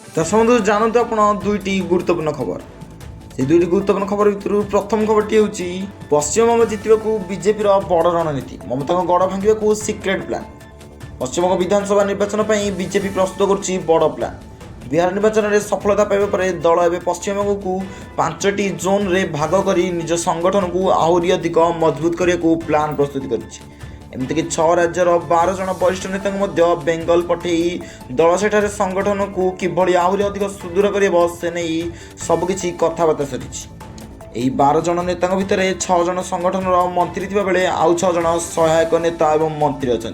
दर्शक बंधु जानते आप दुईटी गुरुत्वपूर्ण खबर से दुईटी गुरुत्वपूर्ण खबर भितर प्रथम खबरटी हूँ पश्चिमबंग जितने बीजेपी बड़ रणनीति ममता गड़ भांगा सिक्रेट प्लान। पश्चिमबंग विधानसभा निर्वाचन पर बीजेपी प्रस्तुत कर बड़ प्लान। बिहार निर्वाचन में सफलता पाइबा पर दल एवं पश्चिमबंग को 5टी जोन रे भाग कर निज संगठन को आहरी अधिक मजबूत करने को प्लान प्रस्तुत कर एमतीक 6 राज्यर 12 जन वरिष्ठ नेता बेंगल पठे दल सेठार संगठन को किभली आहरी अधिक सुदृढ़ कर से नहीं सबकि कथबार्ता सरी 12 जन नेता भितर 6 जन संगठन मंत्री थिबा बेले आउ 6 जन सहायक नेता एवं मंत्री अच्छा।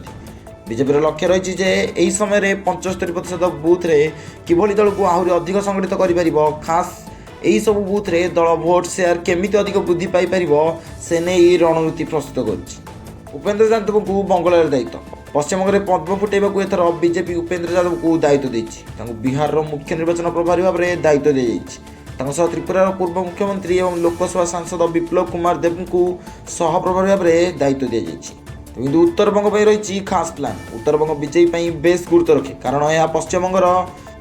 बीजेपी लक्ष्य रही समय 75% बूथ रे किभली दल को आहरी अधिक संगठित कर खास यही सब बूथ रे दल भोट शेयर केमिति अधिक वृद्धि पाई से नहीं रणनीति प्रस्तुत कर। उपेन्द्र यादव को बंगलार दायित्व पश्चिमबंग में पद्म फुटेबा एथर बीजेपी उपेन्द्र यादव को दायित्व देती बिहार मुख्य निर्वाचन प्रभारी भाव में दायित्व दी त्रिपुरार पूर्व मुख्यमंत्री और लोकसभा सांसद विप्लव कुमार देव को सह प्रभारी भाव में दायित्व दी किंतु उत्तर बंग रही खास प्लान। उत्तर बंग बीजेपी बेस गुरुत्व रखे कारण यह पश्चिमबंगर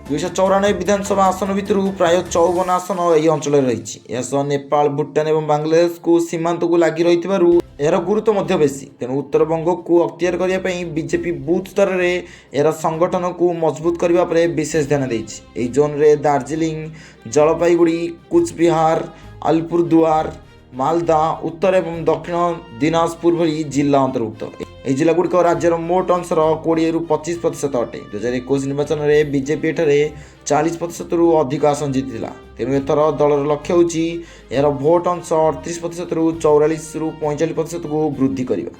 294 विधानसभा आसन भितर प्राय 54 आसन यही अंचल रही नेपाल भूटान और बांग्लादेश को सीमांत को लगी रही यार गुरुत्व बेसी तेणु उत्तर बंग को अख्तियार करने बीजेपी बूथ स्तर में यार संगठन को मजबूत करने पर विशेष ध्यान देती। जोन रे दार्जिलिंग जलपाईगुड़ी कूचबिहार अलीपुरदुआर मालदा उत्तर एवं दक्षिण दिनाजपुर भली जिला अंतर्भुक्त। यह जिलागुड़िक राज्यर मोट अंशर 20-25% अटे। 2021 निर्वाचन में बीजेपी एठारे 40% अधिक आसन जीति तेणु एथर दलर लक्ष्य होची यार भोट अंश 38% 44-45% को वृद्धि करवा।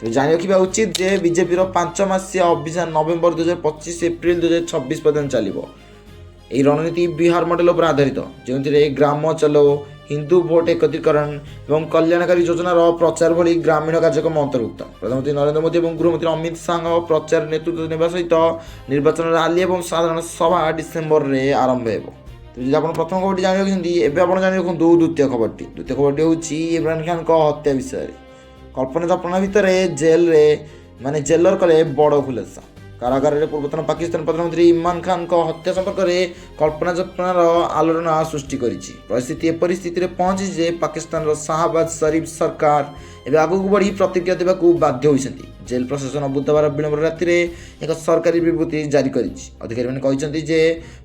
तेणु जान रखा उचित जे बीजेपी 5 मासिया अभियान नवेम्बर 2025 एप्रिल 2026 पर्यटन चलो। यह रणनीति बिहार मॉडल पर आधारित जो ग्राम चलो हिंदू भोट एकत्रीकरण और कल्याणकारी योजनार प्रचार भली ग्रामीण कार्यक्रम अंतर्भुक्त। प्रधानमंत्री नरेंद्र मोदी और गृहमंत्री अमित शाह प्रचार नेतृत्व नेबा सहित निर्वाचन रैली और साधारण सभा डिसेम्बर में आरंभ हो। प्रथम खबर जान रखिए एवं जान रखु द्वितीय खबरटी हूँ इमरान खान हत्या विषय कल्पना जल्पना भितर जेल माने जेलर कले बड़ खुलासा। कारागार में पूर्वतन पाकिस्तान प्रधानमंत्री इमरान खान हत्या संपर्क में कल्पना जल्पनार आलोचना सृष्टि करिछि। परिस्थिति एपरि स्थिति में पहुंची जे पाकिस्तान शाहबाज शरीफ सरकार एवं आगू बढ़ी प्रतिक्रिया देवाक बाध्य होइछन्ति। जेल प्रशासन बुधवार विलंब राति एक सरकारी विबृत्ति जारी करिछि। अधिकारी माने कहिछन्ति जे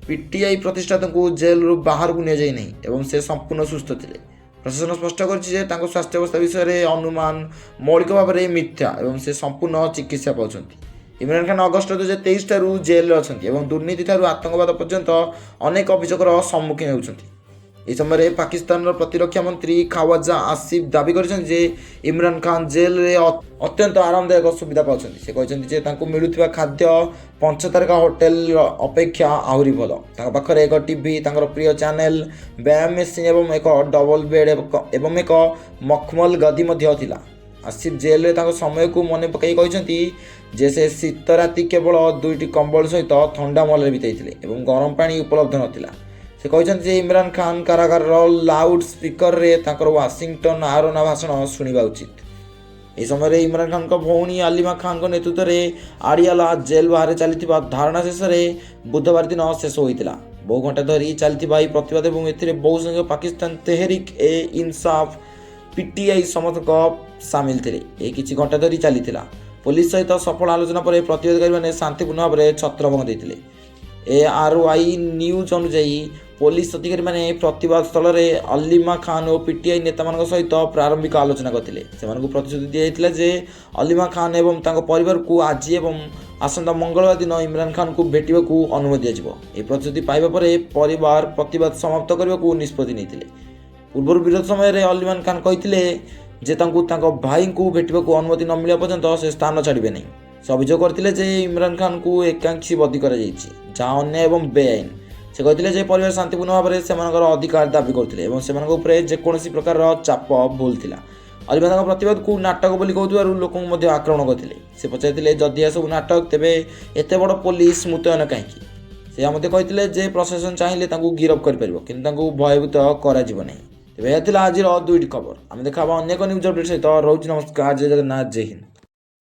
पीटीआई प्रतिष्ठाता को जेल बाहर को निया जाय नहीं एवं से संपूर्ण सुस्थ थिले। प्रशासन स्पष्ट करिछि स्वास्थ्य अवस्था विषय अनुमान मौलिक भाव में मिथ्या एवं से संपूर्ण चिकित्सा पाउछन्ति। इमरान खान अगस्ट 2023 ठारू जेल अच्छी और दुर्नीति ठारू आतंकवाद पर्यंत अनेक अभियोगर सम्मुखीन होती। इस समय पाकिस्तान प्रतिरक्षा मंत्री ख्वाजा आसिफ दावी कर इमरान खान जेल रे अत्यंत आरामदायक सुविधा पाँच। से कहते मिलुवा खाद्य 5 तारका होटेल अपेक्षा आहरी भल। पाखे एक टीवी प्रिय चैनल व्यायाम मेसीन और एक डबल बेड एवं एक मखमल गदी थिला। आसिफ जेल रे समय को मन पकई कहते जे से शीत राति केवल 2टी कंबल सहित ठंडा महल बिताई और गरम पानी उपलब्ध नाला। से कहते इमरान खान कारागार लाउड स्पीकर रे वाशिंगटन आरोना भाषण शुणा उचित। यह समय इमरान खान भौणी आलिमा खान नेतृत्व में आड़ियाला जेल बाहर चली धारणा शेष में बुधवार दिन शेष होता। बहु घंटा धरी चली प्रतिवाद और बहु संख्यक पाकिस्तान तेहरिक ए इंसाफ पीटीआई समर्थक सामिल थे। यह किसी घंटा धरी चली पुलिस सहित सफल आलोचना पर प्रतिबादकारी मैंने शांतिपूर्ण भाव में छत्रभंग देते। ARY न्यूज अनुजाई पुलिस अधिकारी मैंने प्रतिवाद स्थल में अलीमा खान और पीटीआई नेता मान सहित प्रारंभिक आलोचना करते। प्रतिश्रुति दिया जे अलीमा खान एवं परिवार को आज एवं आसंता मंगलवार दिन इमरान खान को भेटा अनुमति दिया। प्रतिश्रुति पाइबा परिवार प्रतिवाद समाप्त करने को निष्पत्ति नहीं। पूर्व विरोध समय अलीमान खान कहते जे भाई को भेटा अनुमति न मिला पर्यंत से स्थान छाड़े नहीं। से अभियोग करते इमरान खान को एकांक्षी बदी कर जहाँ अन्याय एवं बेआईन। से कहते परिवार शांतिपूर्ण भाव में से अधिकार दाबी करते जेकोसी प्रकार चाप भूल था। अलीमान प्रतिवाद को नाटक बोली कहूँ लोक आक्रमण करते। से पचारे जदि यह सब नाटक तेरे एत बड़ पुलिस मुतयन कहीं। से कहते प्रशासन चाहिए गिरफ कर भयभूत कर तेज आज दुईटी खबर आम देखा अन्य न्यूज अपडेट सहित रोज नमस्कार जय जगन्नाथ जय हिंद।